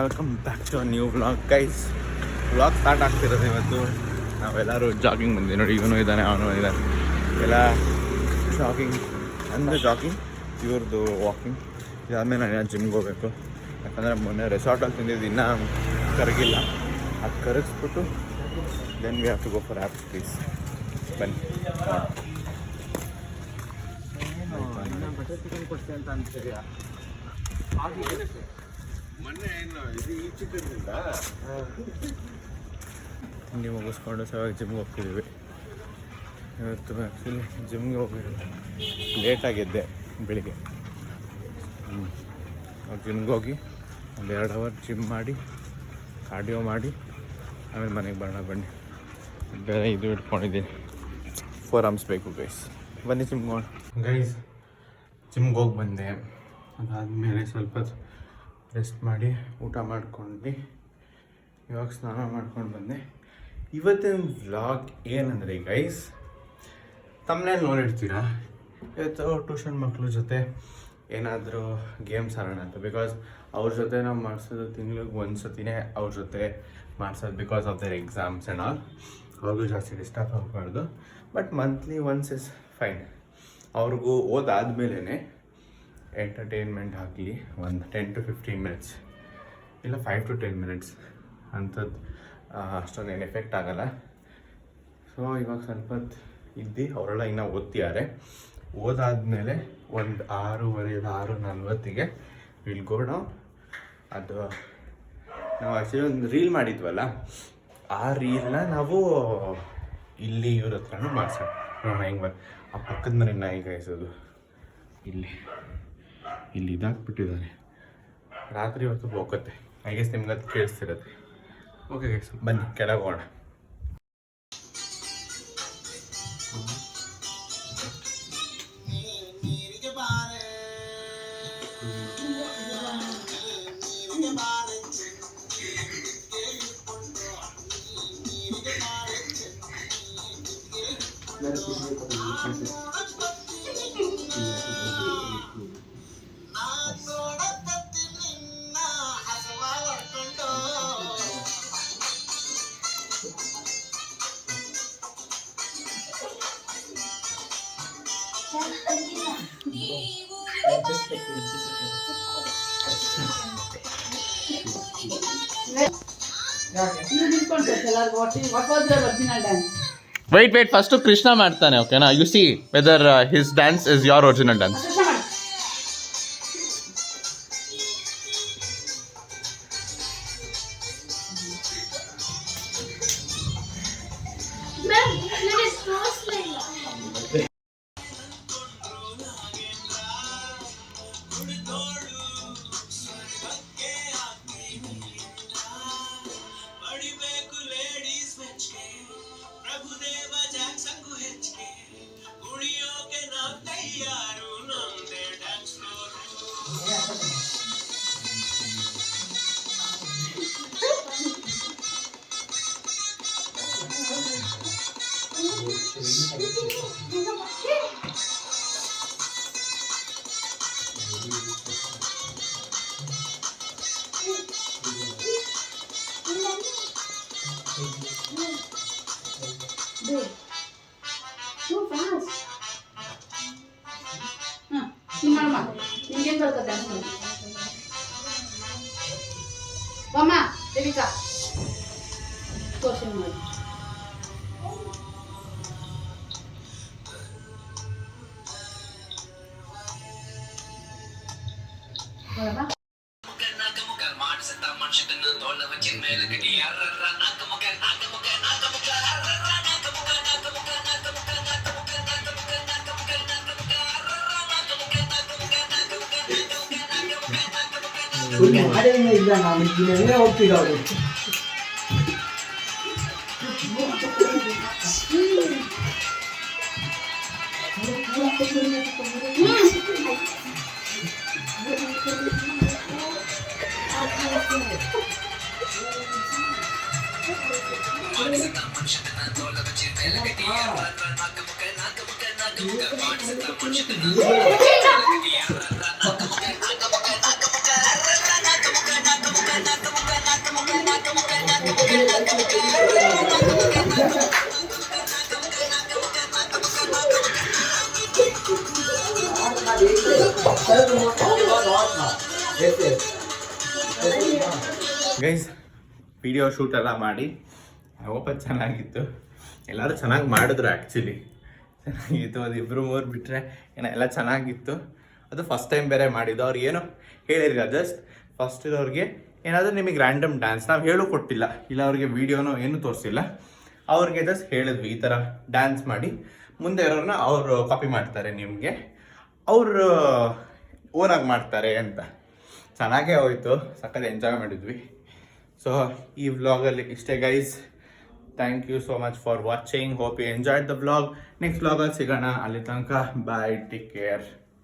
Welcome back to new vlog guys. Vlog start ಆಗ್ತಿರೋದು ಇವತ್ತು. ನಾವೆಲ್ಲರೂ ಜಾಗಿಂಗ್ ಬಂದಿದ್ದೀವಿ ನೋಡಿ. ಇವನು ಇದ್ದಾನೆ, ಅವನು ಇದ್ದಾನೆ, ಎಲ್ಲ ಜಾಗಿಂಗ್ ಅಂದರೆ ಜಾಗಿಂಗ್, ಇವ್ರದ್ದು ವಾಕಿಂಗ್. ಇದಾದಮೇಲೆ ನಾನು ಜಿಮ್ಗೆ ಹೋಗಬೇಕು. ಯಾಕಂದರೆ ಮೊನ್ನೆ ರೆಸಾರ್ಟಲ್ಲಿ ತಿಂದಿದ್ದು ಇನ್ನೂ ಕರಗಿಲ್ಲ. ಅದು ಕರಗಿಸ್ಬಿಟ್ಟು then we have to go for apps please. ಬನ್ನಿ. ಬಟರ್ ಚಿಕನ್ ಕೊಡ್ತೀನಿ ಅಂತ ಅಂತೀರಾ? ಮೊನ್ನೆ ಏನು ಇದು ಈ ಚಿಕನ್ನಿಂದ ತಿಂಡಿ ಮುಗಿಸ್ಕೊಂಡು ಸವಾಗ ಜಿಮ್ಗೆ ಹೋಗ್ತಿದ್ದೀವಿ. ಇವತ್ತು ಆ್ಯಕ್ಚುಲಿ ಜಿಮ್ಗೆ ಹೋಗಿಲ್ಲ, ಲೇಟಾಗಿದ್ದೆ ಬೆಳಿಗ್ಗೆ. ಜಿಮ್ಗೆ ಹೋಗಿ ಒಂದು 2 ಅವರ್ ಜಿಮ್ ಮಾಡಿ ಕಾರ್ಡಿಯೋ ಮಾಡಿ ಆಮೇಲೆ ಮನೆಗೆ ಬರೋಣ. ಬನ್ನಿ, ಬೇರೆ ಇದು ಇಟ್ಕೊಂಡಿದ್ದೀನಿ, 4 ಆರ್ಮ್ಸ್ ಬೇಕು ಗೈಸ್. ಬನ್ನಿ ಜಿಮ್ಗೆ ಹೋಗೋಣ ಗೈಸ್. ಜಿಮ್ಗೆ ಹೋಗಿ ಬಂದೆ. ಅದಾದಮೇಲೆ ಸ್ವಲ್ಪ ರೆಸ್ಟ್ ಮಾಡಿ ಊಟ ಮಾಡ್ಕೊಂಡು ಇವಾಗ ಸ್ನಾನ ಮಾಡ್ಕೊಂಡು ಬಂದೆ. ಇವತ್ತಿನ ವ್ಲಾಗ್ ಏನಂದರೆ ಗೈಸ್, ತಮ್ಮನೇಲಿ ನೋಡಿರ್ತೀರಾ, ಇವತ್ತು ಟ್ಯೂಷನ್ ಮಕ್ಕಳ ಜೊತೆ ಏನಾದರೂ ಗೇಮ್ಸ್ ಆಡೋಣ ಅಂತ. ಬಿಕಾಸ್ ಅವ್ರ ಜೊತೆ ನಾವು ಮಾಡಿಸೋದು ತಿಂಗ್ಳಿಗೆ ಒಂದು ಸತಿನೇ ಅವ್ರ ಜೊತೆ ಮಾಡಿಸೋದು, because of their exams and all. ಅವ್ರಿಗೂ ಜಾಸ್ತಿ ಡಿಸ್ಟರ್ಬ್ ಆಗಬಾರ್ದು. But monthly once is fine. ಅವ್ರಿಗೂ ಓದಾದ್ಮೇಲೆ ಎಂಟರ್ಟೈನ್ಮೆಂಟ್ ಆಗಲಿ ಒಂದು 10 to 15 minutes, ಇಲ್ಲ 5 to 10 minutes ಅಂಥದ್ದು ಅಷ್ಟೊಂದೇನು ಎಫೆಕ್ಟ್ ಆಗೋಲ್ಲ. ಸೊ ಇವಾಗ ಸ್ವಲ್ಪ ಇದ್ದು ಅವರೆಲ್ಲ ಇನ್ನೂ ಓದ್ತಿದ್ದಾರೆ. ಓದಾದಮೇಲೆ ಒಂದು 6:30 6:40 ವಿಲ್ ಗೋ ಡೌನ್. ಅದು ನಾವು ಆ್ಯಕ್ಚುಲಿ ಒಂದು ರೀಲ್ ಮಾಡಿದ್ವಲ್ಲ, ಆ ರೀಲ್ನ ನಾವು ಇಲ್ಲಿ ಇವ್ರ ಹತ್ರನೂ ಮಾಡ್ಸೋಣ. ನೋಡೋಣ ಹೆಂಗೆ ಆ ಪಕ್ಕದ ಮನೆ ನಾಯಿ ಕಾಯಿಸೋದು ಇಲ್ಲಿ ಇದಾಕ್ಬಿಟ್ಟಿದ್ದಾರೆ. ರಾತ್ರಿ ಹೊತ್ತು ಹೋಗುತ್ತೆ. ಐ ಗೆಸ್ ನಿಮ್ಗೆ ಅದು ಕೇಳಿಸ್ತಿರುತ್ತೆ. ಓಕೆ ಗೈಸ್, ಬನ್ನಿ ಕೆಳಗೆ ಹೋಗೋಣ. Wait. First to Krishna ಮಾಡ್ತಾನೆ, ಓಕೆನಾ? You see whether his dance is your original dance. So fast. Mama, ingin berkedan. Mama, Devika. Kosin mo. Mama. ಅದೇನೇ ಇಲ್ಲ, ನಾನು ಇದನ್ನೇ ಹೋಗ್ತಿರೋದು. ಗೈಸ್ ವಿಡಿಯೋ ಶೂಟ್ ಎಲ್ಲ ಮಾಡಿ ಹೋಪ ಚೆನ್ನಾಗಿತ್ತು. ಎಲ್ಲರೂ ಚೆನ್ನಾಗಿ ಮಾಡಿದ್ರು ಆ್ಯಕ್ಚುಲಿ, ಚೆನ್ನಾಗಿತ್ತು. ಅದು ಇಬ್ಬರು ಮೂರು ಬಿಟ್ಟರೆ ಎಲ್ಲ ಚೆನ್ನಾಗಿತ್ತು. ಅದು ಫಸ್ಟ್ ಟೈಮ್ ಬೇರೆ ಮಾಡಿದ್ದು. ಅವ್ರು ಏನೋ ಹೇಳಿರಿ, ಜಸ್ಟ್ ಫಸ್ಟ್ ಇರೋರಿಗೆ ಏನಾದರೂ ನಿಮಗೆ ರ್ಯಾಂಡಮ್ ಡ್ಯಾನ್ಸ್ ನಾವು ಹೇಳೋ ಕೊಟ್ಟಿಲ್ಲ, ಇಲ್ಲ ಅವ್ರಿಗೆ ವೀಡಿಯೋನೋ ಏನೂ ತೋರಿಸಿಲ್ಲ. ಅವ್ರಿಗೆ ಜಸ್ಟ್ ಹೇಳಿದ್ವಿ ಈ ಥರ ಡ್ಯಾನ್ಸ್ ಮಾಡಿ, ಮುಂದೆ ಇರೋರನ್ನ ಅವರು ಕಾಪಿ ಮಾಡ್ತಾರೆ, ನಿಮಗೆ ಅವರು ಓನಾಗಿ ಮಾಡ್ತಾರೆ ಅಂತ. ಚೆನ್ನಾಗೇ ಹೋಯಿತು, ಸಖತ್ ಎಂಜಾಯ್ ಮಾಡಿದ್ವಿ. ಸೊ ಈ ವ್ಲಾಗಲ್ಲಿ ಇಷ್ಟೇ guys. Thank you so much for watching. Hope you enjoyed the vlog. Next ವ್ಲಾಗಲ್ಲಿ ಸಿಗೋಣ. ಅಲ್ಲಿ ತನಕ ಬಾಯ್, ಟೇಕ್ ಕೇರ್.